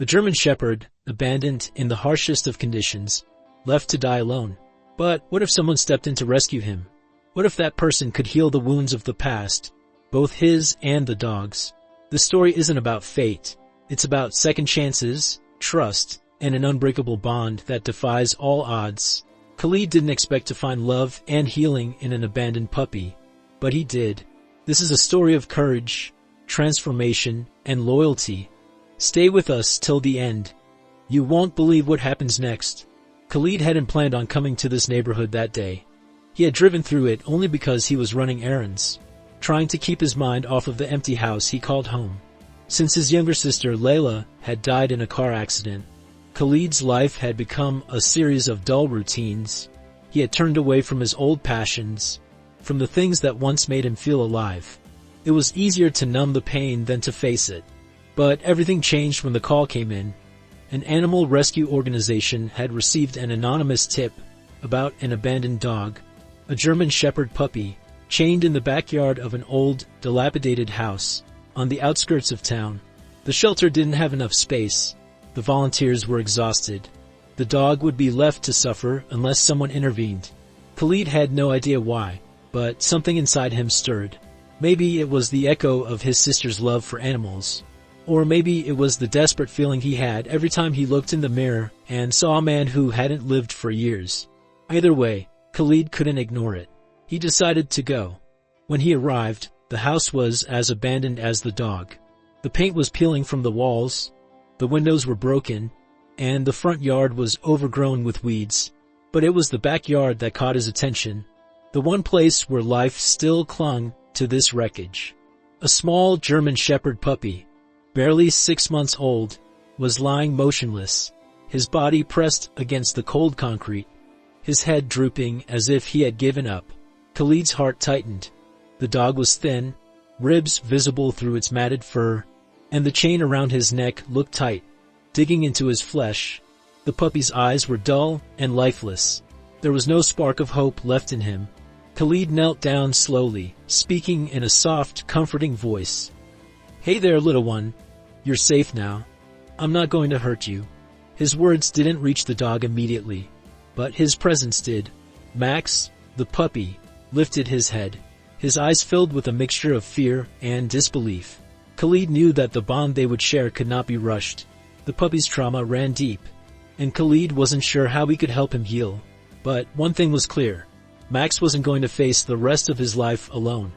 The German Shepherd, abandoned in the harshest of conditions, left to die alone. But what if someone stepped in to rescue him? What if that person could heal the wounds of the past, both his and the dog's? The story isn't about fate. It's about second chances, trust, and an unbreakable bond that defies all odds. Khalid didn't expect to find love and healing in an abandoned puppy, but he did. This is a story of courage, transformation, and loyalty. Stay with us till the end. You won't believe what happens next. Khalid hadn't planned on coming to this neighborhood that day. He had driven through it only because he was running errands, trying to keep his mind off of the empty house he called home. Since his younger sister, Layla, had died in a car accident, Khalid's life had become a series of dull routines. He had turned away from his old passions, from the things that once made him feel alive. It was easier to numb the pain than to face it. But everything changed when the call came in. An animal rescue organization had received an anonymous tip about an abandoned dog, a German Shepherd puppy, chained in the backyard of an old, dilapidated house on the outskirts of town. The shelter didn't have enough space. The volunteers were exhausted. The dog would be left to suffer unless someone intervened. Khalid had no idea why, but something inside him stirred. Maybe it was the echo of his sister's love for animals. Or maybe it was the desperate feeling he had every time he looked in the mirror and saw a man who hadn't lived for years. Either way, Khalid couldn't ignore it. He decided to go. When he arrived, the house was as abandoned as the dog. The paint was peeling from the walls, the windows were broken, and the front yard was overgrown with weeds. But it was the backyard that caught his attention, the one place where life still clung to this wreckage. A small German Shepherd puppy, barely 6 months old, was lying motionless, his body pressed against the cold concrete, his head drooping as if he had given up. Khalid's heart tightened. The dog was thin, ribs visible through its matted fur, and the chain around his neck looked tight, digging into his flesh. The puppy's eyes were dull and lifeless. There was no spark of hope left in him. Khalid knelt down slowly, speaking in a soft, comforting voice. "Hey there, little one. You're safe now. I'm not going to hurt you." His words didn't reach the dog immediately, but his presence did. Max, the puppy, lifted his head. His eyes filled with a mixture of fear and disbelief. Khalid knew that the bond they would share could not be rushed. The puppy's trauma ran deep, and Khalid wasn't sure how he could help him heal. But one thing was clear. Max wasn't going to face the rest of his life alone.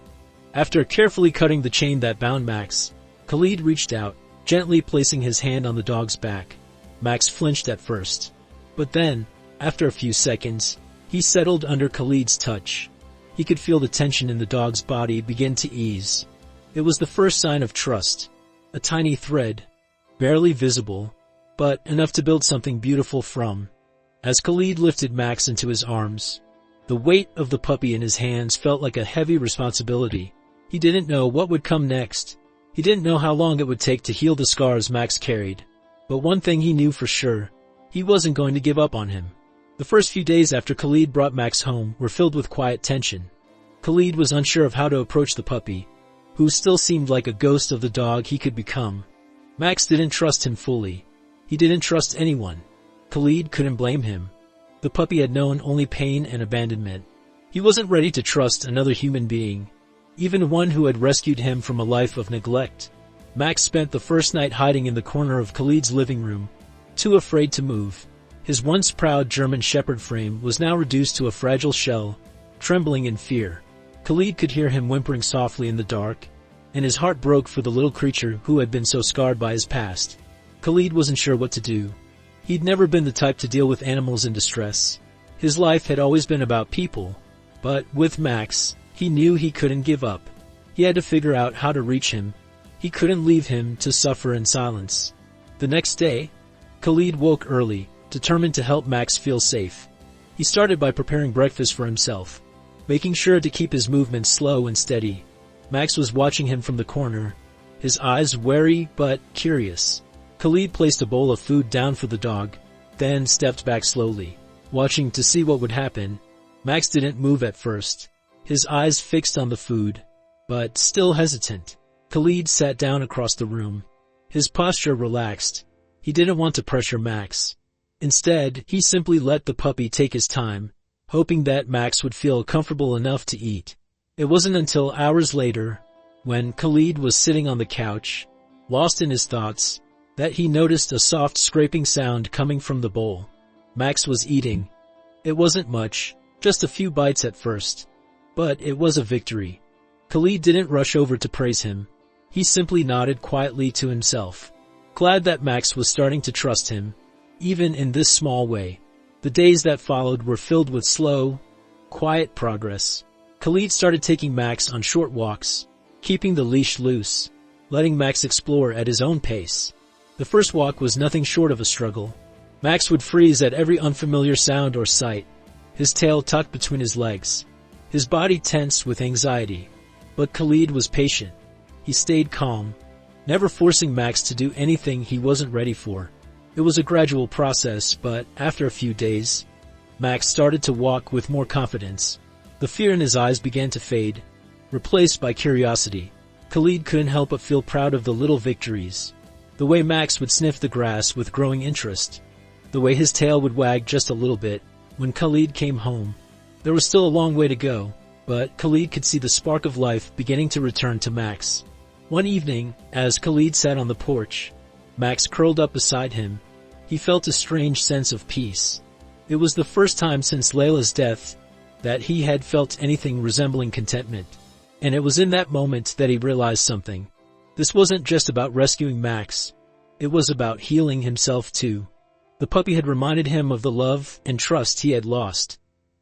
After carefully cutting the chain that bound Max, Khalid reached out, gently placing his hand on the dog's back. Max flinched at first. But then, after a few seconds, he settled under Khalid's touch. He could feel the tension in the dog's body begin to ease. It was the first sign of trust. A tiny thread, barely visible, but enough to build something beautiful from. As Khalid lifted Max into his arms, the weight of the puppy in his hands felt like a heavy responsibility. He didn't know what would come next. He didn't know how long it would take to heal the scars Max carried. But one thing he knew for sure, he wasn't going to give up on him. The first few days after Khalid brought Max home were filled with quiet tension. Khalid was unsure of how to approach the puppy, who still seemed like a ghost of the dog he could become. Max didn't trust him fully. He didn't trust anyone. Khalid couldn't blame him. The puppy had known only pain and abandonment. He wasn't ready to trust another human being, even one who had rescued him from a life of neglect. Max spent the first night hiding in the corner of Khalid's living room, too afraid to move. His once proud German Shepherd frame was now reduced to a fragile shell, trembling in fear. Khalid could hear him whimpering softly in the dark, and his heart broke for the little creature who had been so scarred by his past. Khalid wasn't sure what to do. He'd never been the type to deal with animals in distress. His life had always been about people, but with Max, he knew he couldn't give up. He had to figure out how to reach him. He couldn't leave him to suffer in silence. The next day, Khalid woke early, determined to help Max feel safe. He started by preparing breakfast for himself, making sure to keep his movements slow and steady. Max was watching him from the corner, his eyes wary but curious. Khalid placed a bowl of food down for the dog, then stepped back slowly, watching to see what would happen. Max didn't move at first, his eyes fixed on the food, but still hesitant. Khalid sat down across the room, his posture relaxed, He didn't want to pressure Max. Instead, he simply let the puppy take his time, hoping that Max would feel comfortable enough to eat. It wasn't until hours later, when Khalid was sitting on the couch, lost in his thoughts, that he noticed a soft scraping sound coming from the bowl. Max was eating. It wasn't much, just a few bites at first. But it was a victory. Khalid didn't rush over to praise him. He simply nodded quietly to himself, glad that Max was starting to trust him, even in this small way. The days that followed were filled with slow, quiet progress. Khalid started taking Max on short walks, keeping the leash loose, letting Max explore at his own pace. The first walk was nothing short of a struggle. Max would freeze at every unfamiliar sound or sight, his tail tucked between his legs, his body tense with anxiety. But Khalid was patient. He stayed calm, never forcing Max to do anything he wasn't ready for. It was a gradual process, but after a few days, Max started to walk with more confidence. The fear in his eyes began to fade, replaced by curiosity. Khalid couldn't help but feel proud of the little victories. The way Max would sniff the grass with growing interest. The way his tail would wag just a little bit when Khalid came home. There was still a long way to go, but Khalid could see the spark of life beginning to return to Max. One evening, as Khalid sat on the porch, Max curled up beside him. He felt a strange sense of peace. It was the first time since Layla's death that he had felt anything resembling contentment. And it was in that moment that he realized something. This wasn't just about rescuing Max. It was about healing himself too. The puppy had reminded him of the love and trust he had lost,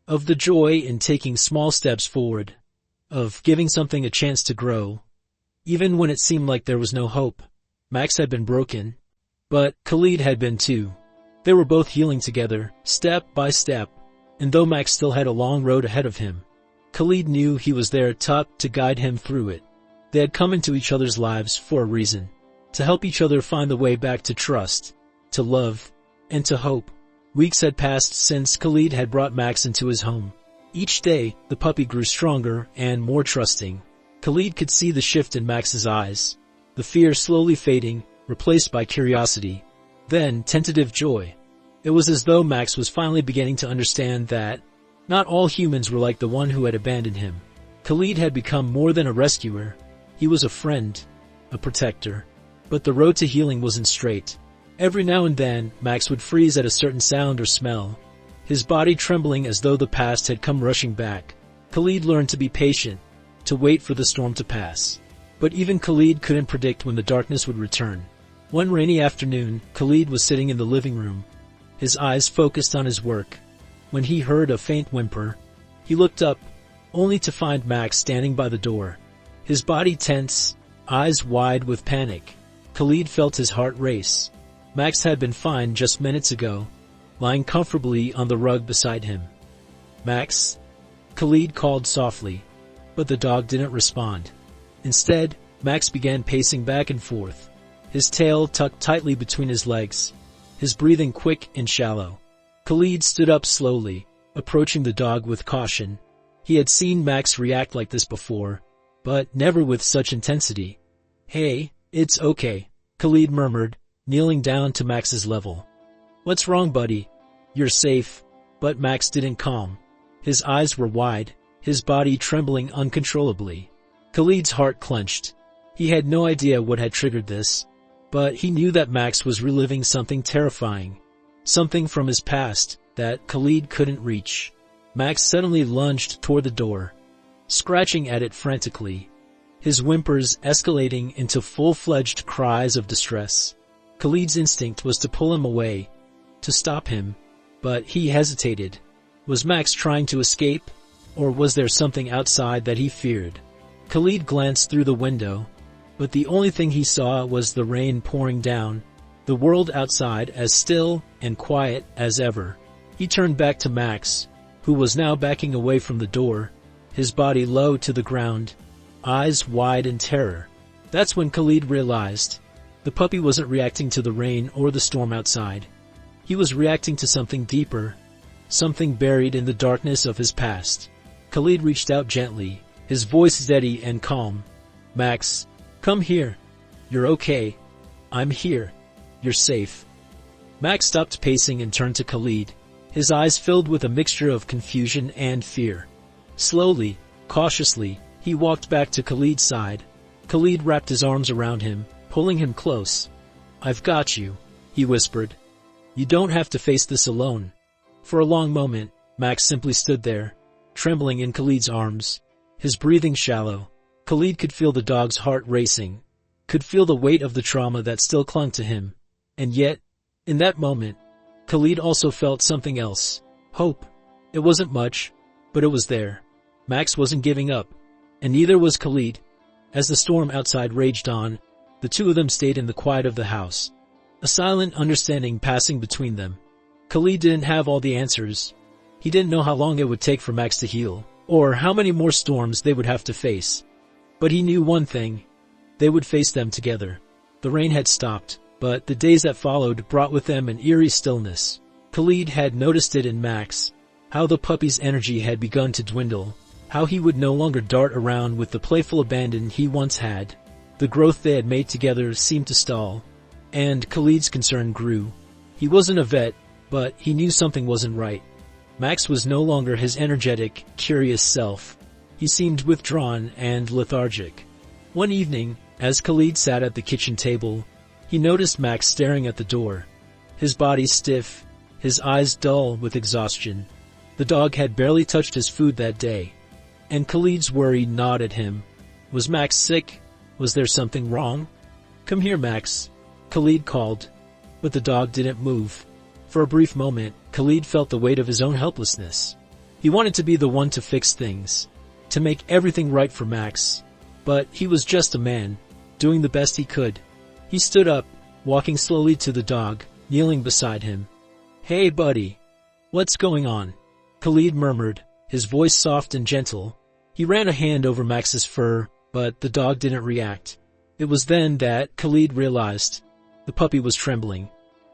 of the joy in taking small steps forward, of giving something a chance to grow. Even when it seemed like there was no hope, Max had been broken. But Khalid had been too. They were both healing together, step by step, and though Max still had a long road ahead of him, Khalid knew he was there to guide him through it. They had come into each other's lives for a reason, to help each other find the way back to trust, to love, and to hope. Weeks had passed since Khalid had brought Max into his home. Each day, the puppy grew stronger and more trusting. Khalid could see the shift in Max's eyes, the fear slowly fading, replaced by curiosity, then tentative joy. It was as though Max was finally beginning to understand that not all humans were like the one who had abandoned him. Khalid had become more than a rescuer. He was a friend, a protector. But the road to healing wasn't straight. Every now and then, Max would freeze at a certain sound or smell, his body trembling as though the past had come rushing back. Khalid learned to be patient, to wait for the storm to pass. But even Khalid couldn't predict when the darkness would return. One rainy afternoon, Khalid was sitting in the living room, his eyes focused on his work, when he heard a faint whimper. He looked up, only to find Max standing by the door, his body tense, eyes wide with panic. Khalid felt his heart race. Max had been fine just minutes ago, lying comfortably on the rug beside him. "Max?" Khalid called softly, but the dog didn't respond. Instead, Max began pacing back and forth, his tail tucked tightly between his legs, his breathing quick and shallow. Khalid stood up slowly, approaching the dog with caution. He had seen Max react like this before, but never with such intensity. "Hey, it's okay," Khalid murmured, kneeling down to Max's level. "What's wrong, buddy? You're safe." But Max didn't calm. His eyes were wide, his body trembling uncontrollably. Khalid's heart clenched. He had no idea what had triggered this, but he knew that Max was reliving something terrifying, something from his past that Khalid couldn't reach. Max suddenly lunged toward the door, scratching at it frantically, his whimpers escalating into full-fledged cries of distress. Khalid's instinct was to pull him away, to stop him, but he hesitated. Was Max trying to escape, or was there something outside that he feared? Khalid glanced through the window, but the only thing he saw was the rain pouring down, the world outside as still and quiet as ever. He turned back to Max, who was now backing away from the door, his body low to the ground, eyes wide in terror. That's when Khalid realized the puppy wasn't reacting to the rain or the storm outside. He was reacting to something deeper, something buried in the darkness of his past. Khalid reached out gently, his voice steady and calm. "Max, come here. You're okay. I'm here. You're safe." Max stopped pacing and turned to Khalid, his eyes filled with a mixture of confusion and fear. Slowly, cautiously, he walked back to Khalid's side. Khalid wrapped his arms around him, pulling him close. "I've got you," he whispered. "You don't have to face this alone." For a long moment, Max simply stood there, trembling in Khalid's arms, his breathing shallow. Khalid could feel the dog's heart racing, could feel the weight of the trauma that still clung to him. And yet, in that moment, Khalid also felt something else. Hope. It wasn't much, but it was there. Max wasn't giving up, and neither was Khalid. As the storm outside raged on, the two of them stayed in the quiet of the house, a silent understanding passing between them. Khalid didn't have all the answers. He didn't know how long it would take for Max to heal, or how many more storms they would have to face. But he knew one thing. They would face them together. The rain had stopped, but the days that followed brought with them an eerie stillness. Khalid had noticed it in Max, how the puppy's energy had begun to dwindle, how he would no longer dart around with the playful abandon he once had. The growth they had made together seemed to stall, and Khalid's concern grew. He wasn't a vet, but he knew something wasn't right. Max was no longer his energetic, curious self. He seemed withdrawn and lethargic. One evening, as Khalid sat at the kitchen table, he noticed Max staring at the door. His body stiff, his eyes dull with exhaustion. The dog had barely touched his food that day, and Khalid's worry gnawed at him. Was Max sick? Was there something wrong? "Come here, Max," Khalid called, but the dog didn't move. For a brief moment, Khalid felt the weight of his own helplessness. He wanted to be the one to fix things, to make everything right for Max. But he was just a man, doing the best he could. He stood up, walking slowly to the dog, kneeling beside him. "Hey, buddy. What's going on?" Khalid murmured, his voice soft and gentle. He ran a hand over Max's fur, but the dog didn't react. It was then that Khalid realized. The puppy was trembling.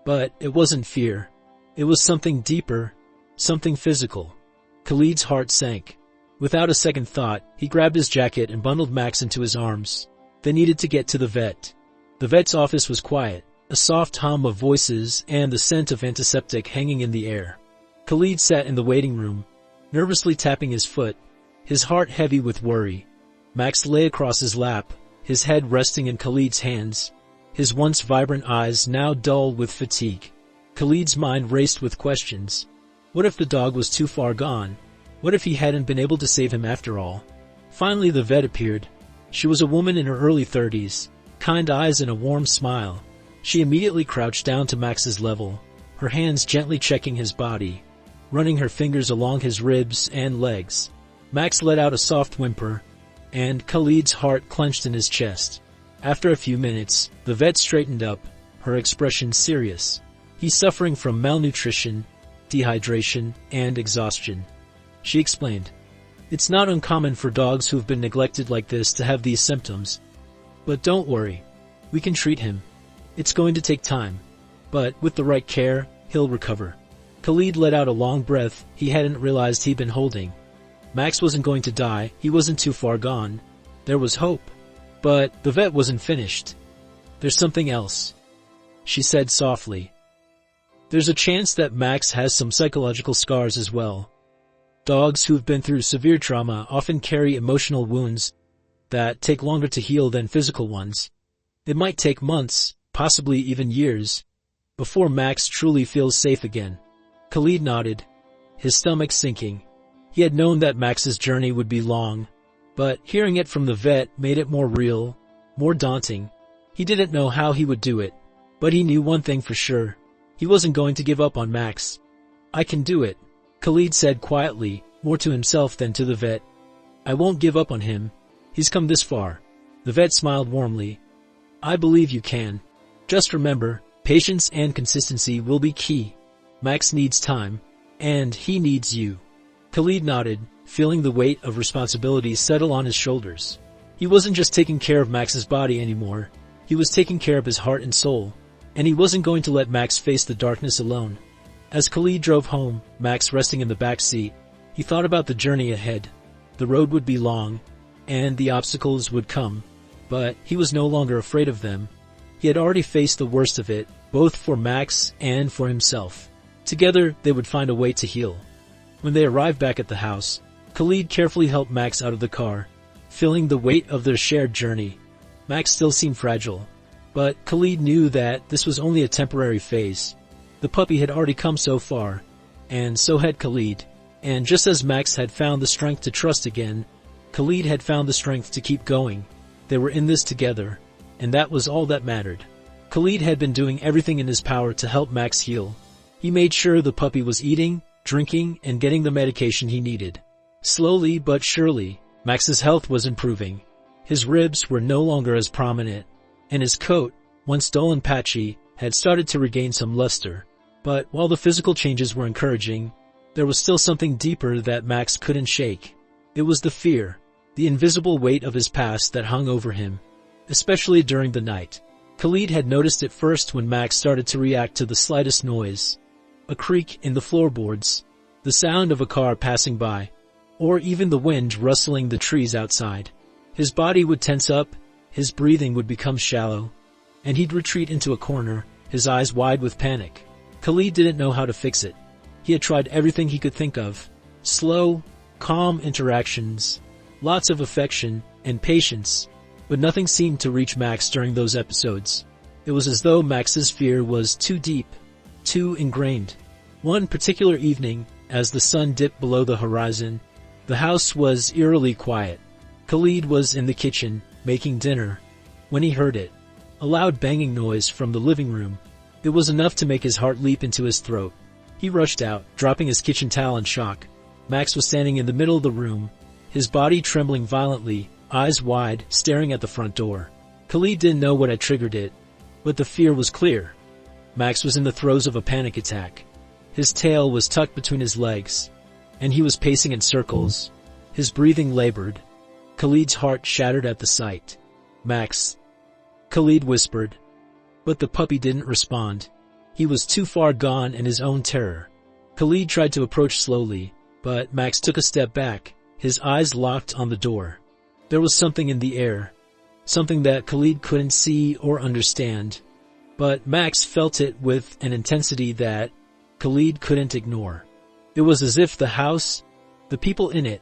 But it wasn't fear. It was something deeper, something physical. Khalid's heart sank. Without a second thought, he grabbed his jacket and bundled Max into his arms. They needed to get to the vet. The vet's office was quiet, a soft hum of voices and the scent of antiseptic hanging in the air. Khalid sat in the waiting room, nervously tapping his foot, his heart heavy with worry. Max lay across his lap, his head resting in Khalid's hands, his once vibrant eyes now dull with fatigue. Khalid's mind raced with questions. What if the dog was too far gone? What if he hadn't been able to save him after all? Finally the vet appeared. She was a woman in her early 30s, kind eyes and a warm smile. She immediately crouched down to Max's level, her hands gently checking his body, running her fingers along his ribs and legs. Max let out a soft whimper, and Khalid's heart clenched in his chest. After a few minutes, the vet straightened up, her expression serious. "He's suffering from malnutrition, dehydration, and exhaustion," she explained. "It's not uncommon for dogs who've been neglected like this to have these symptoms. But don't worry. We can treat him. It's going to take time. But with the right care, he'll recover." Khalid let out a long breath he hadn't realized he'd been holding. Max wasn't going to die. He wasn't too far gone. There was hope. But the vet wasn't finished. "There's something else," she said softly. "There's a chance that Max has some psychological scars as well. Dogs who've been through severe trauma often carry emotional wounds that take longer to heal than physical ones. It might take months, possibly even years, before Max truly feels safe again." Khalid nodded, his stomach sinking. He had known that Max's journey would be long, but hearing it from the vet made it more real, more daunting. He didn't know how he would do it, but he knew one thing for sure. He wasn't going to give up on Max. "I can do it," Khalid said quietly, more to himself than to the vet. "I won't give up on him. He's come this far." The vet smiled warmly. "I believe you can. Just remember, patience and consistency will be key. Max needs time, and he needs you." Khalid nodded, feeling the weight of responsibility settle on his shoulders. He wasn't just taking care of Max's body anymore. He was taking care of his heart and soul, and he wasn't going to let Max face the darkness alone. As Khalid drove home, Max resting in the back seat, he thought about the journey ahead. The road would be long, and the obstacles would come, but he was no longer afraid of them. He had already faced the worst of it, both for Max and for himself. Together, they would find a way to heal. When they arrived back at the house, Khalid carefully helped Max out of the car, feeling the weight of their shared journey. Max still seemed fragile, but Khalid knew that this was only a temporary phase. The puppy had already come so far, and so had Khalid. And just as Max had found the strength to trust again, Khalid had found the strength to keep going. They were in this together, and that was all that mattered. Khalid had been doing everything in his power to help Max heal. He made sure the puppy was eating, drinking, and getting the medication he needed. Slowly but surely, Max's health was improving. His ribs were no longer as prominent, and his coat, once dull and patchy, had started to regain some luster. But while the physical changes were encouraging, there was still something deeper that Max couldn't shake. It was the fear, the invisible weight of his past that hung over him, especially during the night. Khalid had noticed it first when Max started to react to the slightest noise. A creak in the floorboards, the sound of a car passing by, or even the wind rustling the trees outside. His body would tense up, his breathing would become shallow, and he'd retreat into a corner, his eyes wide with panic. Khalid didn't know how to fix it. He had tried everything he could think of. Slow, calm interactions, lots of affection and patience, but nothing seemed to reach Max during those episodes. It was as though Max's fear was too deep, too ingrained. One particular evening, as the sun dipped below the horizon, the house was eerily quiet. Khalid was in the kitchen, making dinner, when he heard it. A loud banging noise from the living room. It was enough to make his heart leap into his throat. He rushed out, dropping his kitchen towel in shock. Max was standing in the middle of the room, his body trembling violently, eyes wide, staring at the front door. Khalid didn't know what had triggered it, but the fear was clear. Max was in the throes of a panic attack. His tail was tucked between his legs, and he was pacing in circles, his breathing labored. Khalid's heart shattered at the sight. "Max," Khalid whispered, but the puppy didn't respond. He was too far gone in his own terror. Khalid tried to approach slowly, but Max took a step back, his eyes locked on the door. There was something in the air, something that Khalid couldn't see or understand, but Max felt it with an intensity that Khalid couldn't ignore. It was as if the house, the people in it,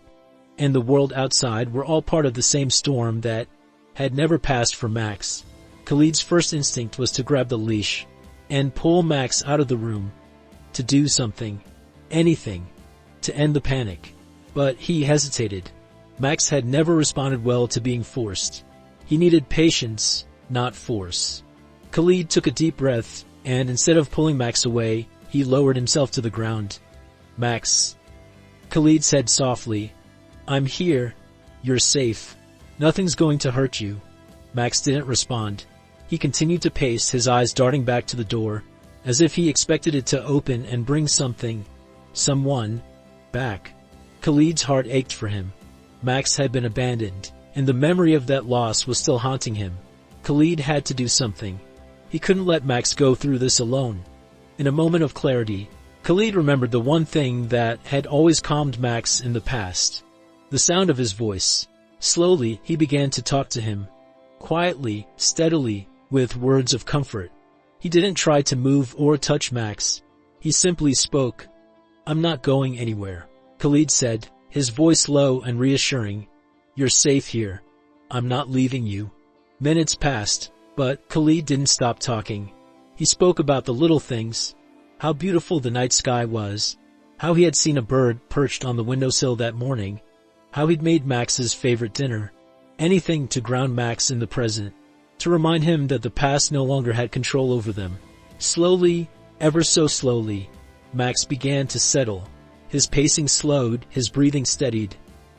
and the world outside were all part of the same storm that had never passed for Max. Khalid's first instinct was to grab the leash and pull Max out of the room, to do something, anything, to end the panic. But he hesitated. Max had never responded well to being forced. He needed patience, not force. Khalid took a deep breath, and instead of pulling Max away, he lowered himself to the ground. "Max," Khalid said softly, "I'm here. You're safe. Nothing's going to hurt you." Max didn't respond. He continued to pace, his eyes darting back to the door, as if he expected it to open and bring something, someone, back. Khalid's heart ached for him. Max had been abandoned, and the memory of that loss was still haunting him. Khalid had to do something. He couldn't let Max go through this alone. In a moment of clarity, Khalid remembered the one thing that had always calmed Max in the past. The sound of his voice. Slowly, he began to talk to him. Quietly, steadily, with words of comfort. He didn't try to move or touch Max. He simply spoke. "I'm not going anywhere," Khalid said, his voice low and reassuring. "You're safe here. I'm not leaving you." Minutes passed, but Khalid didn't stop talking. He spoke about the little things. How beautiful the night sky was. How he had seen a bird perched on the windowsill that morning. How he'd made Max's favorite dinner. Anything to ground Max in the present, to remind him that the past no longer had control over them. Slowly, ever so slowly, Max began to settle. His pacing slowed, his breathing steadied,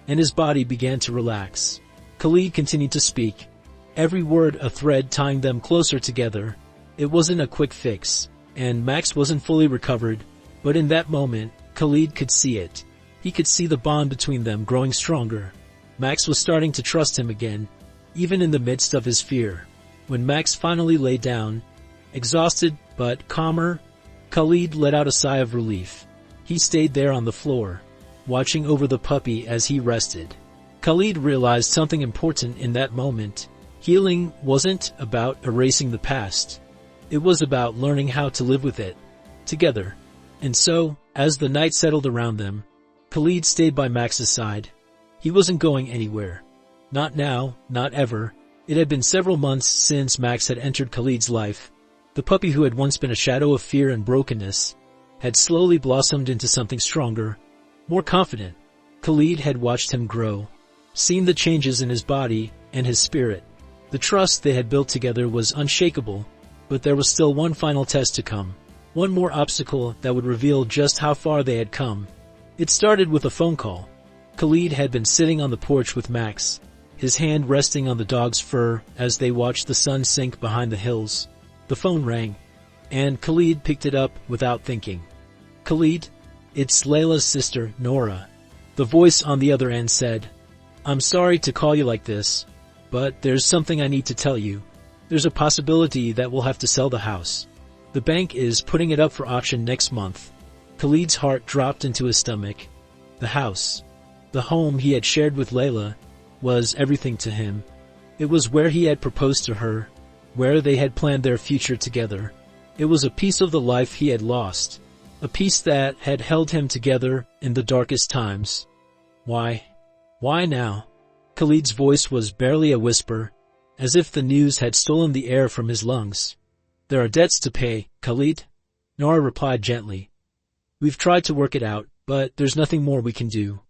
and his body began to relax. Khalid continued to speak, every word a thread tying them closer together. It wasn't a quick fix, and Max wasn't fully recovered, but in that moment, Khalid could see it. He could see the bond between them growing stronger. Max was starting to trust him again, even in the midst of his fear. When Max finally lay down, exhausted but calmer, Khalid let out a sigh of relief. He stayed there on the floor, watching over the puppy as he rested. Khalid realized something important in that moment. Healing wasn't about erasing the past. It was about learning how to live with it, together. And so, as the night settled around them, Khalid stayed by Max's side. He wasn't going anywhere. Not now, not ever. It had been several months since Max had entered Khalid's life. The puppy who had once been a shadow of fear and brokenness had slowly blossomed into something stronger, more confident. Khalid had watched him grow, seen the changes in his body and his spirit. The trust they had built together was unshakable, but there was still one final test to come. One more obstacle that would reveal just how far they had come. It started with a phone call. Khalid had been sitting on the porch with Max, his hand resting on the dog's fur as they watched the sun sink behind the hills. The phone rang, and Khalid picked it up without thinking. "Khalid, it's Layla's sister, Nora." The voice on the other end said, "I'm sorry to call you like this, but there's something I need to tell you. There's a possibility that we'll have to sell the house. The bank is putting it up for auction next month." Khalid's heart dropped into his stomach. The house, the home he had shared with Layla, was everything to him. It was where he had proposed to her, where they had planned their future together. It was a piece of the life he had lost, a piece that had held him together in the darkest times. Why? Why now? Khalid's voice was barely a whisper, as if the news had stolen the air from his lungs. "There are debts to pay, Khalid," Nora replied gently. "We've tried to work it out, but there's nothing more we can do.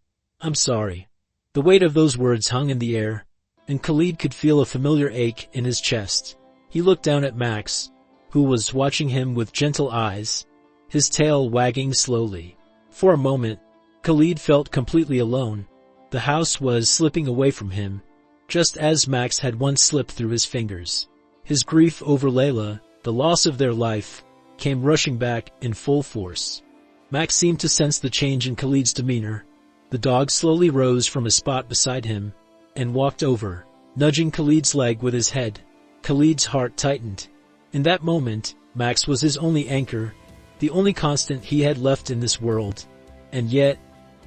I'm sorry." The weight of those words hung in the air, and Khalid could feel a familiar ache in his chest. He looked down at Max, who was watching him with gentle eyes, his tail wagging slowly. For a moment, Khalid felt completely alone. The house was slipping away from him, just as Max had once slipped through his fingers. His grief over Layla, the loss of their life, came rushing back in full force. Max seemed to sense the change in Khalid's demeanor. The dog slowly rose from a spot beside him and walked over, nudging Khalid's leg with his head. Khalid's heart tightened. In that moment, Max was his only anchor, the only constant he had left in this world. And yet,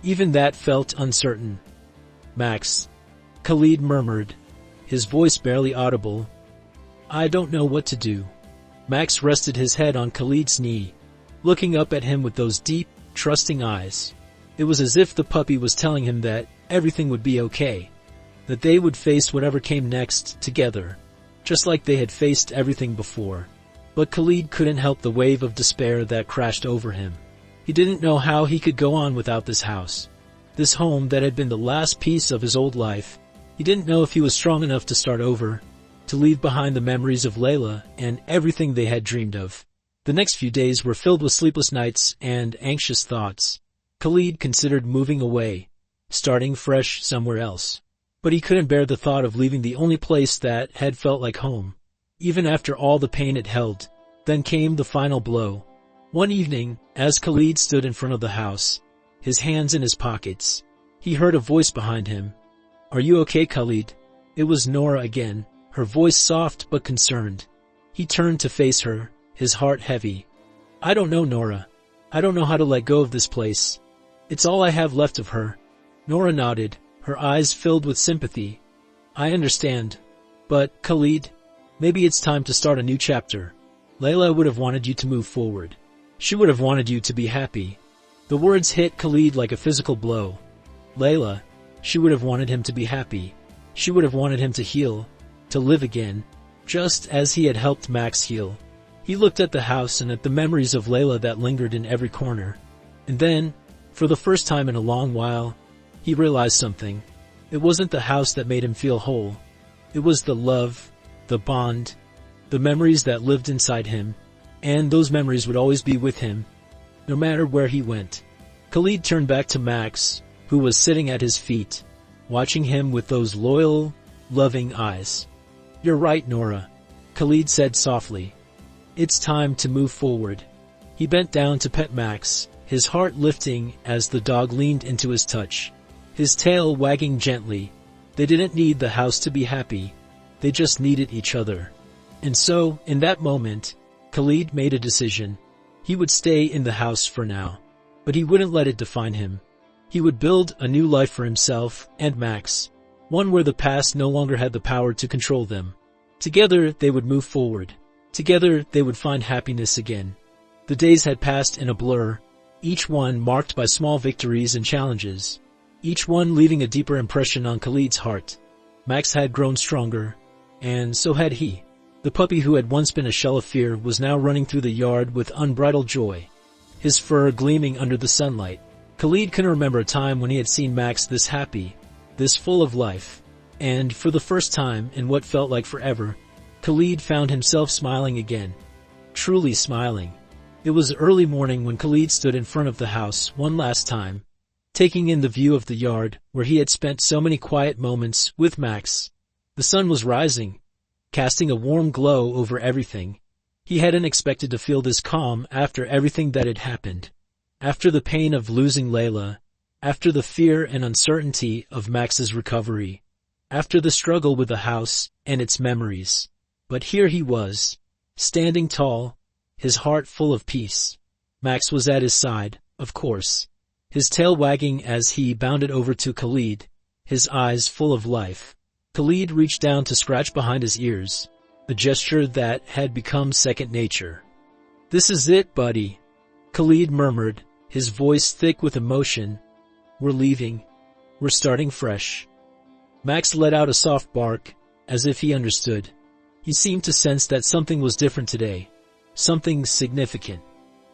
even that felt uncertain. "Max," Khalid murmured, his voice barely audible. "I don't know what to do." Max rested his head on Khalid's knee, looking up at him with those deep, trusting eyes. It was as if the puppy was telling him that everything would be okay, that they would face whatever came next together, just like they had faced everything before. But Khalid couldn't help the wave of despair that crashed over him. He didn't know how he could go on without this house, this home that had been the last piece of his old life. He didn't know if he was strong enough to start over, to leave behind the memories of Layla and everything they had dreamed of. The next few days were filled with sleepless nights and anxious thoughts. Khalid considered moving away, starting fresh somewhere else. But he couldn't bear the thought of leaving the only place that had felt like home, even after all the pain it held. Then came the final blow. One evening, as Khalid stood in front of the house, his hands in his pockets, he heard a voice behind him. "Are you okay, Khalid?" It was Nora again, her voice soft but concerned. He turned to face her, his heart heavy. "I don't know, Nora. I don't know how to let go of this place. It's all I have left of her." Nora nodded, her eyes filled with sympathy. "I understand. But, Khalid, maybe it's time to start a new chapter. Layla would have wanted you to move forward. She would have wanted you to be happy." The words hit Khalid like a physical blow. Layla, she would have wanted him to be happy. She would have wanted him to heal, to live again, just as he had helped Max heal. He looked at the house and at the memories of Layla that lingered in every corner. And then, for the first time in a long while, he realized something. It wasn't the house that made him feel whole. It was the love, the bond, the memories that lived inside him, and those memories would always be with him, no matter where he went. Khalid turned back to Max, who was sitting at his feet, watching him with those loyal, loving eyes. "You're right, Nora," Khalid said softly. "It's time to move forward." He bent down to pet Max, his heart lifting as the dog leaned into his touch, his tail wagging gently. They didn't need the house to be happy. They just needed each other. And so, in that moment, Khalid made a decision. He would stay in the house for now, but he wouldn't let it define him. He would build a new life for himself and Max, one where the past no longer had the power to control them. Together, they would move forward, Together, they would find happiness again. The days had passed in a blur, each one marked by small victories and challenges, each one leaving a deeper impression on Khalid's heart. Max had grown stronger, and so had he. The puppy who had once been a shell of fear was now running through the yard with unbridled joy, his fur gleaming under the sunlight. Khalid couldn't remember a time when he had seen Max this happy, this full of life. And for the first time in what felt like forever, Khalid found himself smiling again. Truly smiling. It was early morning when Khalid stood in front of the house one last time, taking in the view of the yard where he had spent so many quiet moments with Max. The sun was rising, casting a warm glow over everything. He hadn't expected to feel this calm after everything that had happened. After the pain of losing Layla, after the fear and uncertainty of Max's recovery, after the struggle with the house and its memories. But here he was, standing tall, his heart full of peace. Max was at his side, of course, his tail wagging as he bounded over to Khalid, his eyes full of life. Khalid reached down to scratch behind his ears, a gesture that had become second nature. "This is it, buddy," Khalid murmured, his voice thick with emotion. "We're leaving. We're starting fresh." Max let out a soft bark, as if he understood. He seemed to sense that something was different today, something significant.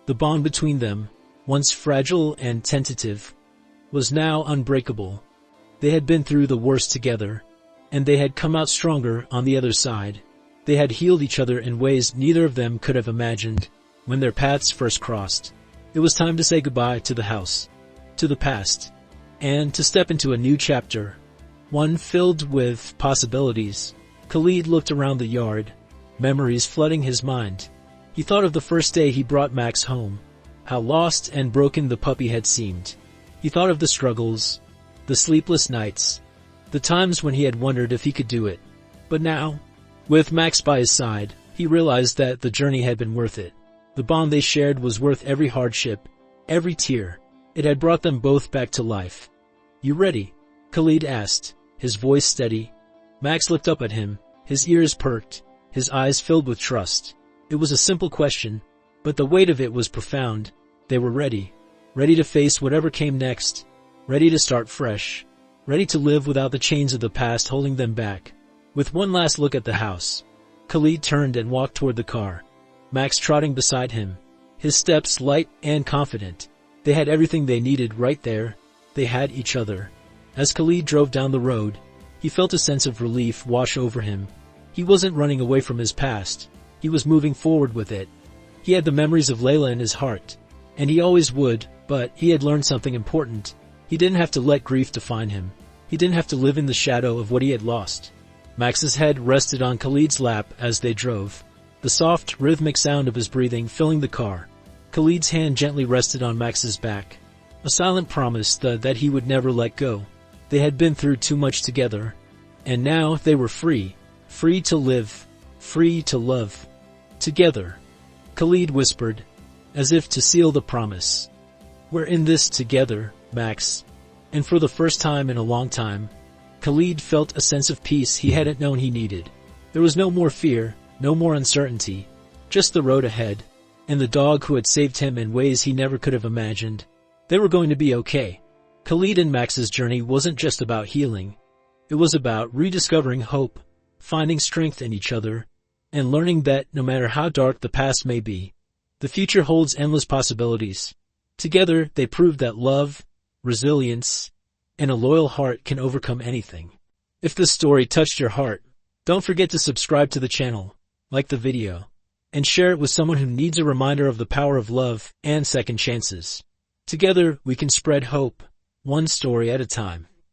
The bond between them, once fragile and tentative, was now unbreakable. They had been through the worst together, and they had come out stronger on the other side. They had healed each other in ways neither of them could have imagined when their paths first crossed. It was time to say goodbye to the house, to the past, and to step into a new chapter, one filled with possibilities. Khalid looked around the yard, memories flooding his mind. He thought of the first day he brought Max home, how lost and broken the puppy had seemed. He thought of the struggles, the sleepless nights, the times when he had wondered if he could do it. But now, with Max by his side, he realized that the journey had been worth it. The bond they shared was worth every hardship, every tear. It had brought them both back to life. "You ready?" Khalid asked, his voice steady. Max looked up at him, his ears perked, his eyes filled with trust. It was a simple question, but the weight of it was profound. They were ready. Ready to face whatever came next. Ready to start fresh. Ready to live without the chains of the past holding them back. With one last look at the house, Khalid turned and walked toward the car, Max trotting beside him, his steps light and confident. They had everything they needed right there. They had each other. As Khalid drove down the road, he felt a sense of relief wash over him. He wasn't running away from his past. He was moving forward with it. He had the memories of Layla in his heart, and he always would, but he had learned something important. He didn't have to let grief define him. He didn't have to live in the shadow of what he had lost. Max's head rested on Khalid's lap as they drove, the soft, rhythmic sound of his breathing filling the car. Khalid's hand gently rested on Max's back, a silent promise that he would never let go. They had been through too much together, and now they were free, free to live, free to love. Together, Khalid whispered, as if to seal the promise. "We're in this together, Max." And for the first time in a long time, Khalid felt a sense of peace he hadn't known he needed. There was no more fear, no more uncertainty, just the road ahead, and the dog who had saved him in ways he never could have imagined. They were going to be okay. Khalid and Max's journey wasn't just about healing. It was about rediscovering hope, finding strength in each other, and learning that no matter how dark the past may be, the future holds endless possibilities. Together, they proved that love, resilience, and a loyal heart can overcome anything. If this story touched your heart, don't forget to subscribe to the channel, like the video, and share it with someone who needs a reminder of the power of love and second chances. Together, we can spread hope, one story at a time.